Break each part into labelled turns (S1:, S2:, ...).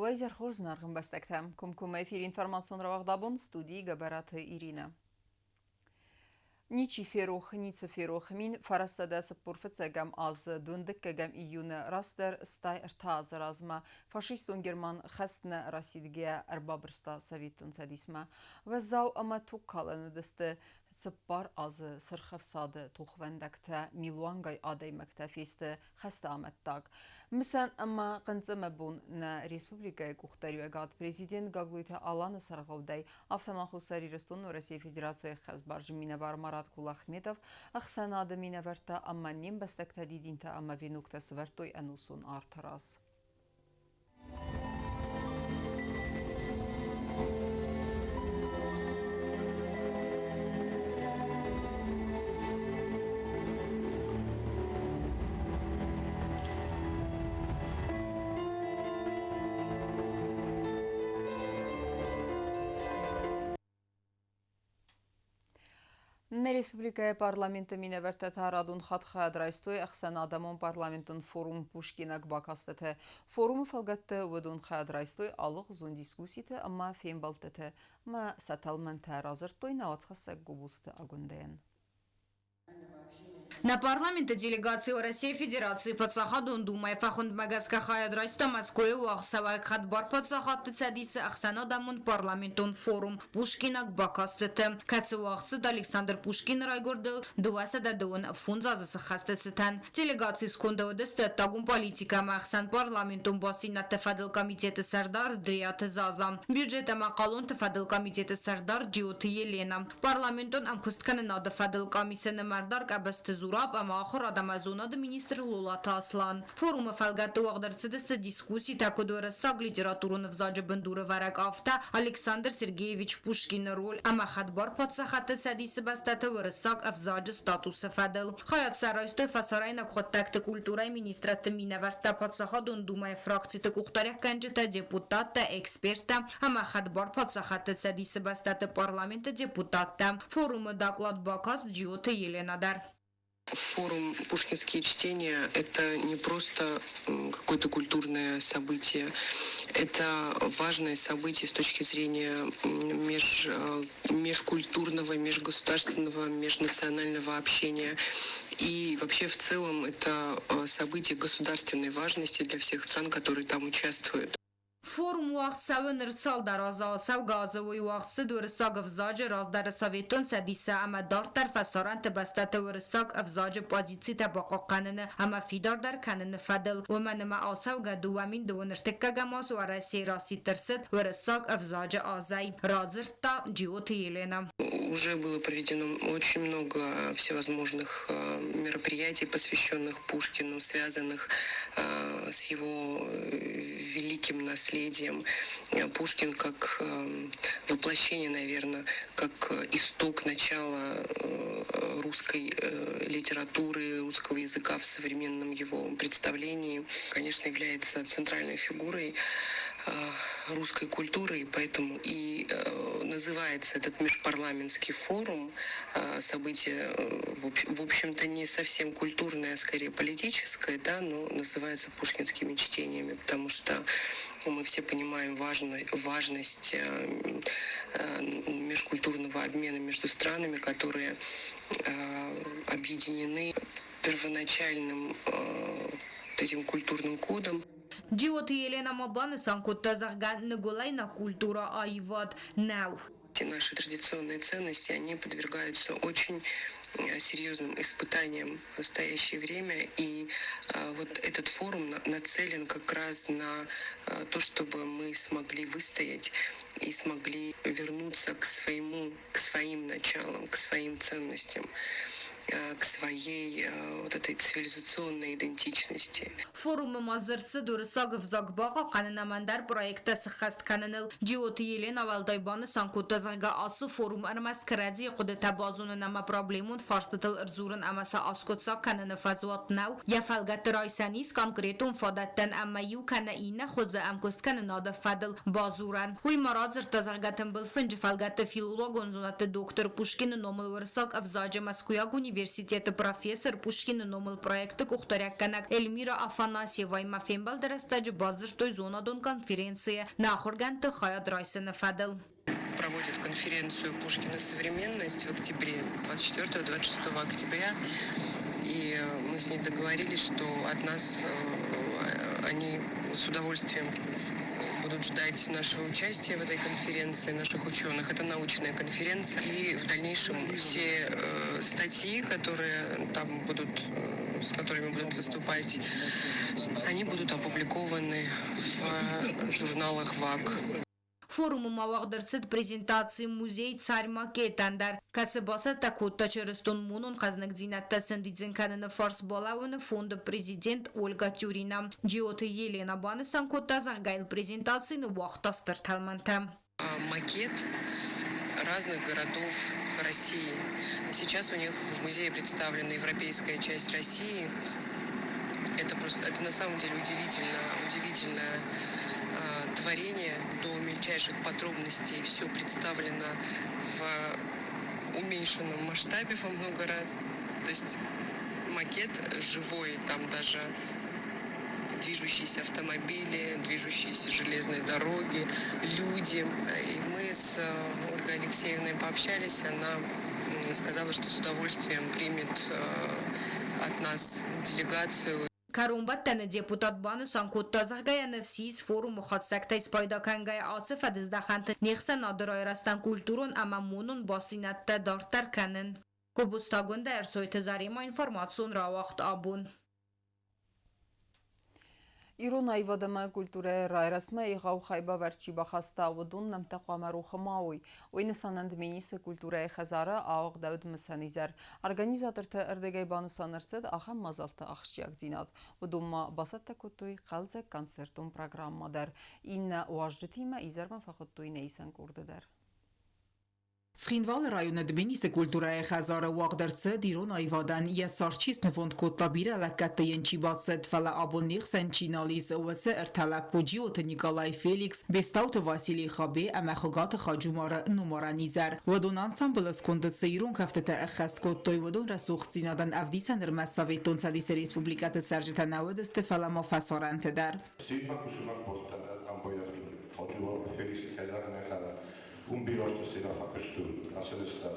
S1: Вайзер Хорзнаргын бастактам. Кумкум эфир информацион равагдабун студии Габараты Ирина. Ничи ферух, ница ферух, мин фарасада сапурфацагам аз дундыккагам июна растер стай ртаз разма фашистун герман хастна расидгия арбабрста советун садисма. Вазау ама туккалану дасты цыппар аз сырхавсады тухвендакта милуангай адай мактафисты хаста аматтаг. Мисан ама қынцымабун на республикай кухтарюагад президент Гаглуйта Алана Сарғаудай автомахусари Рестуну Россия Федерация хазбаржи минавар Марат Кулахметов ахсанады минаварта ама нем бастакта дидинта ама венукта свартой анусун артарас. На республика парламента минаверта тарадун хатха драйстой ахсан адамон парламентун форум Пушкинак бакастete. Форум фалгатты удун хадрайстой алых зун дискусситы ама фембалтete. Ма саталман таразыртой наотхаса губусты агунден.
S2: На парламенте делегации России Федерации подсахадун думай фахунд магаска хаядрайста Москве уахсавай хадбар подсахатты цадисы ахсана дамун парламентун форум Пушкинак бакастete. Кацы уахсыд Александр Пушкин райгордыл дуасада дуун фунзазысы хастыцытан. Делегации скундау десте тагун политика махсан парламентун басина тефадыл комитеты Сардар Дриаты Заза. Бюджета макалун тефадыл комитеты Сардар Джиоты Елена. Парламентун амкустканы нады фадыл комиссияны мардар кабасты Зураб, ама ахыр адамазунады министр Лулата Аслан. Форумы фалгатты уағдарцыдысты дискуссии такуду рассаг литературыны взаджы бындуры варак афта Александр Сергеевич Пушкин роль, ама хадбар подсахаты цадисы бастаты вырысаг взаджы статусы фадыл. Хаят сарайстой фасарайна кхоттакты культурай министраты минаварта подсахадун думай фракцияты кухтарях канжыта депутатта, эксперта, ама хадбар подсахаты цадисы бастаты парламента депутатта. Форумы доклад Бакас Джиоты Еленадар.
S3: Форум «Пушкинские чтения» — это не просто какое-то культурное событие, это важное событие с точки зрения межкультурного, межгосударственного, межнационального общения. И вообще в целом это событие государственной важности для всех стран, которые там участвуют.
S2: Форум уақытсавы нырцал даразал газовый уақытсы дөрісаг взаджы раздар советон садиса ама дартар фасаран табастаты вырысаг взаджы позиции табаqa қаныны ама фидардар қаныны фадыл. Уманыма асав гадуамин дуыныртыкка гамас ва Россия раси тырсыт вырысаг взаджы азай. Разырта Джиоты Елена.
S3: Уже было проведено очень много всевозможных мероприятий, посвященных Пушкину, связанных с его великим наследием. Пушкин как воплощение, наверное, как исток начала русской литературы, русского языка в современном его представлении, конечно, является центральной фигурой русской культуры, и поэтому и называется этот межпарламентский форум. Событие, в общем-то, не совсем культурное, а скорее политическое, да, но называется пушкинскими чтениями, потому что мы все понимаем важность межкультурного обмена между странами, которые объединены первоначальным этим культурным кодом.
S2: Джиоты Елена Мабаны санкутта заган нагулайна культура айват нау.
S3: Наши традиционные ценности, они подвергаются очень серьезным испытаниям в настоящее время. И вот этот форум нацелен как раз на то, чтобы мы смогли выстоять и смогли вернуться к своим началам, к своим ценностям, к своей вот этой цивилизационной идентичности.
S2: Форумы мазырцы дурысаг взагбаға қанына мандар проекта сықаст каныныл. Джиоты Елена Валдайбаны санкута зага асы форум армас кради қуды табазуны нама проблемун фарстытыл ырзурын амаса аскотса каныны фазват нау. Я фалгаты райсанис конкретум фадаттан амма ю кана ина хуза амкост канына да фадыл базуран. Хуй марадзыр тазагатын был фынжы фалгаты филолог онзунаты доктор Пушкин номыл вырысаг авзаджа Москвя Universiteti professor Pushkin номыл проекты кухтарякканак Эльмира Афанасьева и Мафембал дерестаджи баздыртой зонадун конференции нахурганты хаят райсыны фадыл.
S3: Проводит конференцию «Пушкина. Современность» в октябре, 24-26 октября. И мы с ней договорились, что от нас они с удовольствием будут ждать нашего участия в этой конференции, наших ученых. Это научная конференция. И в дальнейшем все статьи, которые там будут, с которыми будут выступать, они будут опубликованы в журналах ВАК.
S2: Форуму мавагдырцыт презентации музей царь макетандар. Касыбаса такутта черестун мунун казнак зинатта сандидзинканына фарс балауны фонда президент Ольга Тюрина. Джиоты Елена Баны санкотта загайл презентацияны вақтастыр талманта.
S3: Макет разных городов России. Сейчас у них в музее представлена европейская часть России. Это на самом деле удивительное творение до мельчайших подробностей. Все представлено в уменьшенном масштабе во много раз. То есть макет живой, там даже движущиеся автомобили, движущиеся железные дороги, люди. И мы с Ольгой Алексеевной пообщались, она сказала, что с удовольствием примет от нас делегацию.
S2: Карумбаттаны депутат баны санкотта загаяны всиз форум мухатсакта испайда кангая ациф адиздаханты нехса надырай растан культурун ама мунун басинатта дартар канын. Кубустагунда эрсойты зарима информацион равахт абун.
S1: Իրոն այվադամը կուլտուրե ռայրասմը իղավ խայբա վերջի բախաստա ավդուն նմտաղամարու խմաուի, ոյնսան անդմինիսը կուլտուրե խազարը աղ դավդ մսանիզար. Արգանիզատրթը ըրդեգայ բանսանրցըդ ախամ մազալթը աղշիակ ձինատ. Ոդումма басатта կուտույ қалзը կոնцертում պրագրամմադար. Իննը ուաժջտիմը իզարման վախոտույ նեիսան կուրդդար.
S4: Սխինվալ ռայոնը դբինիսը կուլտուրայի խազարը վաղդրցը դիրոն այվադան եսարչիս նվոնդ կոտաբիրը լակատը ենչի բացըդ վալա աբոնիղ սենչինալիս ուվսը ըրթալա պոջիոտը Նիկոլայ Ֆելիքս, բեստաուտը Վասիլի խաբե ամախոգատը խաջումարը նումարանիզար. Վդոն անսամբլս կոնդըցը իրոն կավտետը əխաստ կոտոյ վդոն ռասուխ ծինադան ավդիսան ըրմաս Սավետոն ծադիսը Ռեսպուբլիկատը սարժետանավըդը ստեֆալամո ֆասորանտը դար.
S5: Un birosto si la fa questo, la celesta.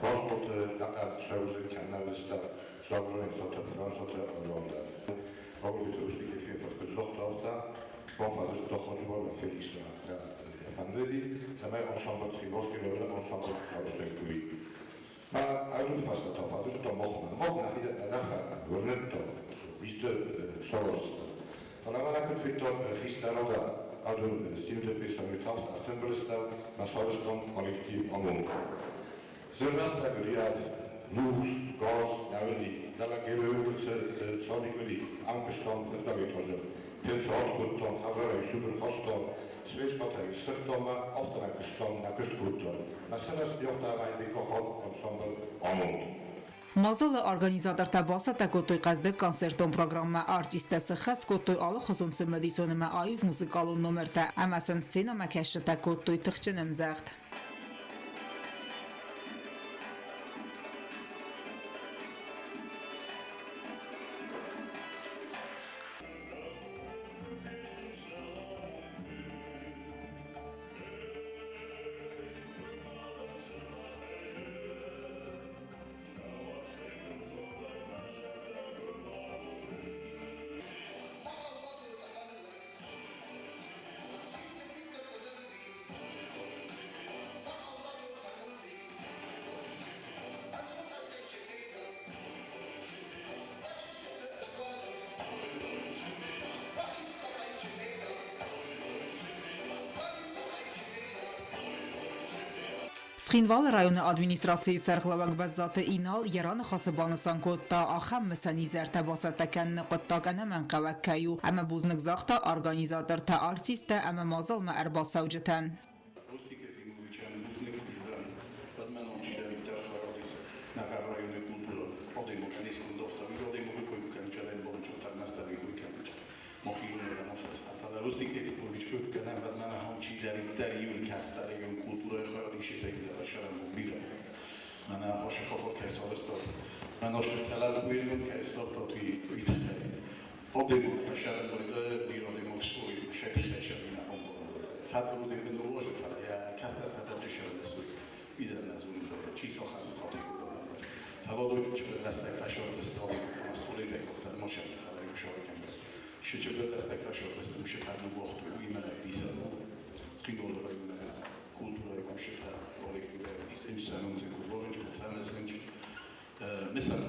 S5: Posto da Schweizer Kanalista, Schlagrein sotto Fransot Londra. Oggi tu spieghi che fa sotto alta, poi fa tutto controllo felice da Pandeli, se mai ensemble trivosti loro ensemble Schweizer qui. Ma allora fa sta fa tutto mogna vida da fa, vorretto, visto solosta. Allora la conflitto Cristaroda Adur stimde personaliteit achtenbestel naar Southern collectief omhoog. Zodat de Loes, Gas, Naveli, Delageurelse, Sonicoli, aangestand, dat weet je zo. Veel zout dan Haverij, Superkostel, Zweespartij, Sirtoma, Aftelijn gestaan naar Kustgoedtor. Maar zelfs die op daarbij die kochot ensemble omhoog.
S4: Մազալը արգանիզադարտա բասատա կոտոյ կազդեկ կոնսերտոն պրոգրամմա արտիստեսը խաստ կոտոյ ալը խոսոնցը մդիսոնիմը այվ մուզիկալուն նոմերտա ամասան սցենա մակաշտա կոտոյ թխչնմ զաղդ. Սխինվալ ռայոնը ադմինիստրացիայի սերղլավակ բազատը ինալ երանը խասաբանսան կոտտա ախամ մսանի զերտա բասատական նկոտտականը mənqavəkkəyu əmə buznuq zaxta organizator ta artistə əmə mazal mə ərbasavcıtən.
S5: من هاشخابا که سالستا من اشتغلت بیرون که استارتاپی ایده آدم فشار بوده بیرون مکسوی شکل شکلی نمون فقط بوده به نوعش فقط یا کسر تدرج شده ایده نزدیک داره چی سخن کاری بوده فوادش چه به دست فشار استاد مسئولی بگفتن ماشین فقط مشاوره کنه چه به دست فشار است میشه فرم وقت روی من دیسه سکیدول روی من کولتورای میشه تا روی دیسه انسان اون زیکولورنج مثلا مثلا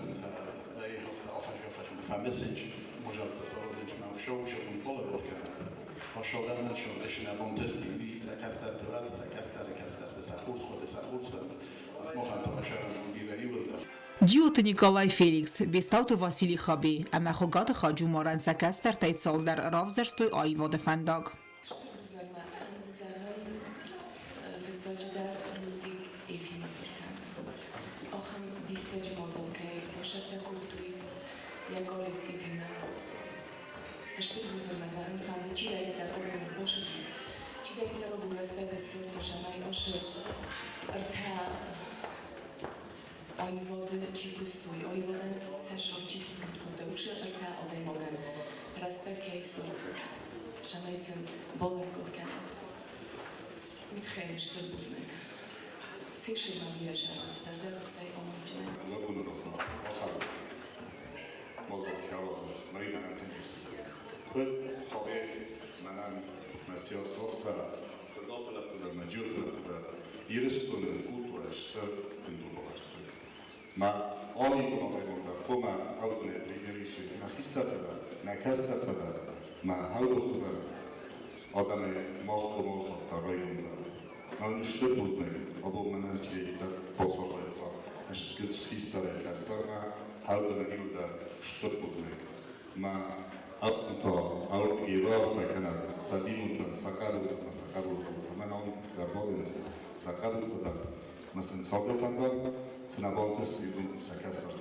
S5: رأي أفاش فمسج مجرد تصور ما شو من طلب وكان هاشوغان من شو ليش نبونتس بي سكستر دوال سكستر دسخورس ودسخورس اسمه خاطر هاشوغان بيبي ولا
S4: جیوت نیکولای فیلیکس بیستاوت واسیلی خابی اما خوگات خاجو مارن سکستر تایت سال در رافزرستوی آیواد فنداگ
S6: jak kolektywna. Sztywny mazarem fany, ci daje ten ogólny poszedł, ci daje ten ogólny stawiać słów, że mają rta oj wody ci pustuj, oj wodę ceszą ci skutkuty, uszy rta odejmogę, raz takiej słów, że najcen bolek kotkan. Mitchej sztywny. Sejszy ma wierzę, zardelu sej omówię.
S5: موضوع كهرباء مريض عن تنفيذ كل طبيعي منام مسير صوفة تقاط لك المجهود يرسطون الكولتورا اشتر من دولار ما آنی کنم که ما هاودن دیگریشی نخیسته تدا نکسته تدا ما هاود خودم آدم ماخوم ترایون من نشته بودم ابو من چی در پاسخ نشته خیسته کسته ما هاودن یودا شته بودم ما أبطأ أو إيراد فكان سبيل سكارو من أون دربان سكارو تدا مثلا سابق فندق سنبانتش بیرون سکستر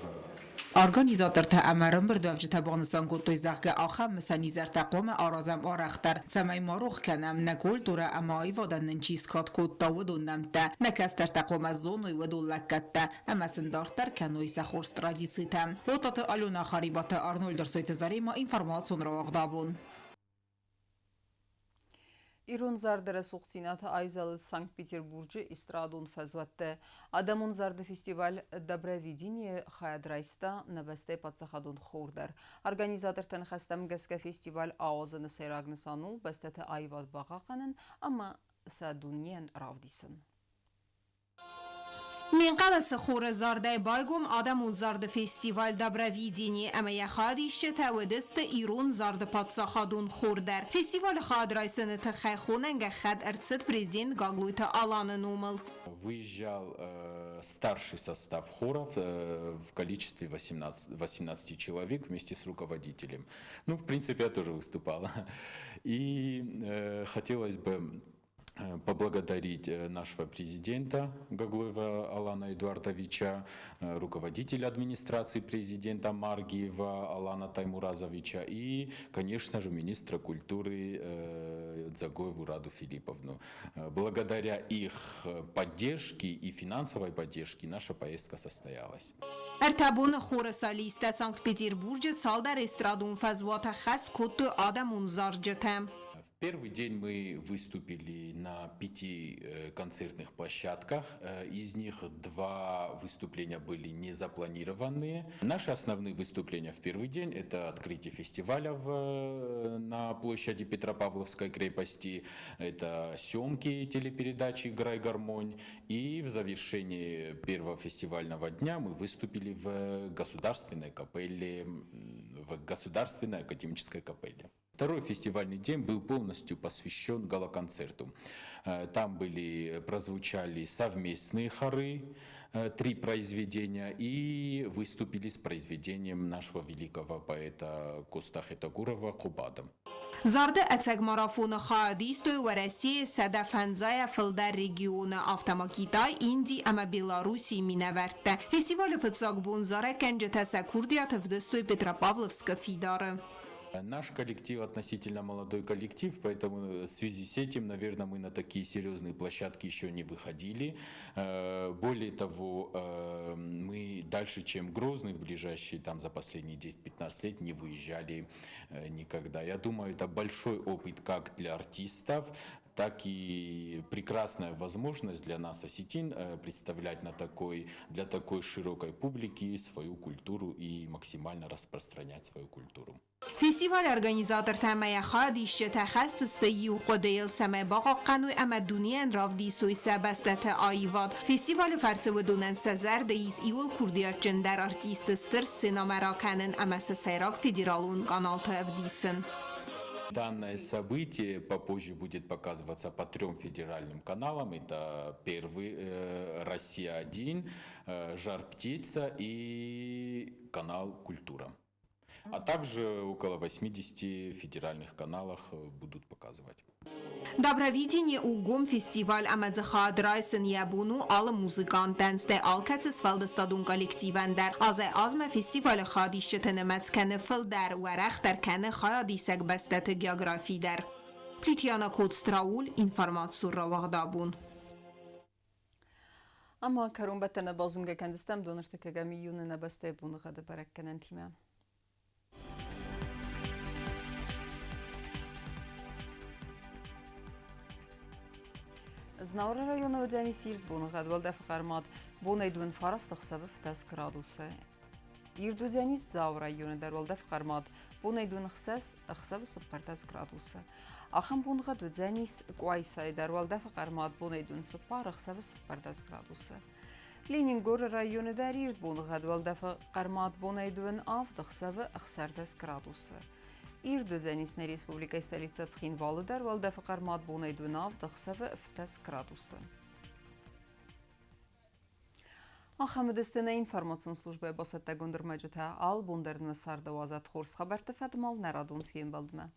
S4: Organizator ta amarim bir dövcü tabanısan gotoy zahge axam misani zar taqom arazam araxtar samay maruх kanam na kultura ama ayvadan ninchis kat kod tawudunam ta na kastar taqom zonoy wadullakatta ama sindartar kanoy saxors tradisita hotat aluna xaribata Arnolder soytazarima informatsiyon ravaqdabun
S1: İran zardere suqtinat ayzalı Sankt-Peterburg'ı istradun fezvatte. Adamın zardı festival Добровидение xayadraysta nabeste patsaxadun xordar. Organizator tanxastam gaska festival ağzını seyragını sanu bestete ayvad bağaqanın ama sadunyen ravdisın.
S2: من قبل سخور زارده بايگم آدمون زارده فستیوال دبرویدینی اما یخادیش تودست ایرون زارده پادساخادون خوردر فستیوال خاد رایسن تخی خوننگ خد ارتست президент گاگلویت آلان نومل
S7: Выезжал старший состав хоров в количестве 18 человек вместе с руководителем. Ну, в принципе, я тоже выступала. И хотелось бы поблагодарить нашего президента Гаглоева Алана Эдуардовича, руководителя администрации президента Маргиева Алана Таймуразовича и, конечно же, министра культуры Дзагоеву Раду Филипповну. Благодаря их поддержке и финансовой поддержке наша поездка состоялась.
S2: ارتبون خورسالیست سانکت-پتربورگ سال در استرادون فزوات خاص کت آدمون زارجتم
S7: В первый день мы выступили на 5 концертных площадках. Из них 2 выступления были не запланированные. Наши основные выступления в первый день – это открытие фестиваля на площади Петропавловской крепости, это съемки телепередачи «Играй гармонь». И в завершении первого фестивального дня мы выступили в государственной капелле, в государственной академической капелле. Второй фестивальный день был полностью посвящен галоконцерту. Там прозвучали совместные хоры, 3 произведения, и выступили с произведением нашего великого поэта Коста Хетагурова «Кубада».
S2: زارده اتگ مارافون خادیستوی و رسی صدف هنزای فلدر رگیون آفتماکیتای ایندی اما بیلاروسی می نورده. فستیوال فتزاگ بونزاره کنج تسکردیات فدستوی پتراپاولفسک فیداره.
S7: Наш коллектив относительно молодой коллектив, поэтому в связи с этим, наверное, мы на такие серьезные площадки еще не выходили. Более того, мы дальше, чем Грозный, в ближайшие там за последние 10-15 лет не выезжали никогда. Я думаю, это большой опыт как для артистов, так и прекрасная возможность для нас, осетин, представлять для такой широкой публики свою культуру и максимально распространять свою культуру.
S8: فستیوال ارگانیزاتر تمه خادیش تخست استیی و قدیل سمه باقا قنوی امدونی انراف دی سوی سبستت آیواد فستیوال فرسه و دونن سزر دیس ایول کردیار جندر ارتیست استر سینما را کنن امس سیراک فدرالون قانال تاودیسن.
S7: Данное событие попозже будет показываться по 3 федеральным каналам. Это первый «Россия-1», «Жар-птица» и канал «Культура». А также около 80 федеральных каналах будут показывать.
S8: Добровидение у гом фестиваль амадзахад райсен ябуну ал музыкант дэнсте ал кэтсис фалдыстадун коллективен дар азе азма фестиваль хадишче немецкene фил дар варах дар кene хадисек бастет географи дар. Притяна Кодстраул информацию равагдабун.
S1: اما کرون بتن بازونگه کندستم دونرت که گمیون نبسته بون غد برکنن تیمه. Znauer rayonu ödeni sirt bunu gadwal da faqarmat bonaydun farast xsab ftas graduse. İrduzeni Znauer rayonu darwal da faqarmat bonaydun xsab spartas graduse. Axam bunu gadwani qoaysay darwal da faqarmat bonaydun spar xsab spartas graduse. Leningor rayonu dar irt bunu gadwal da faqarmat bonaydun avd xsab xsartas graduse. İrduzənisnə Respublika stolica Ცხინვალı darwal da faqarmat bonaydun avd xsab ftas graduse. Axamdistana informatsion slujba basatda gondurmajta al bundarn ve sarda vazat xors xabar tafadmal naradun film baldma.